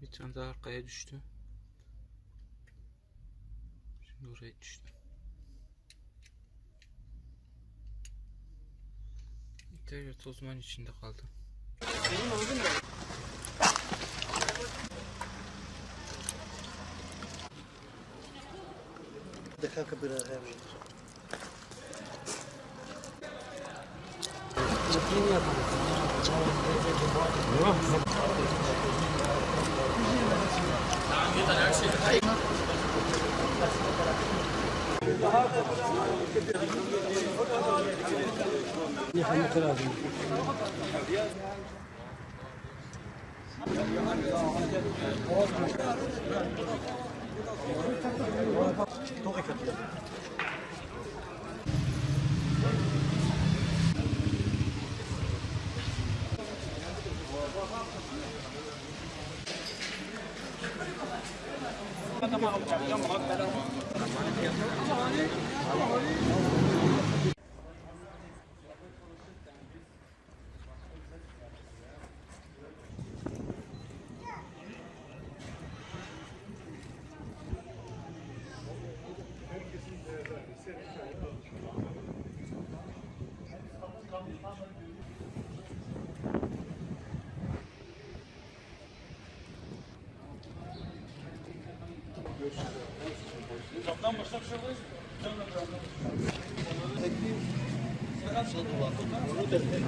Bir tane daha arkaya düştü. Şimdi oraya düştü. İnterior tozman içinde kaldı. Benim oğlum mu? Dakika bir her yıkamak lazım. Camdan başka bir şey var mı? Tek bir şey kullandım. Onu da tek bir.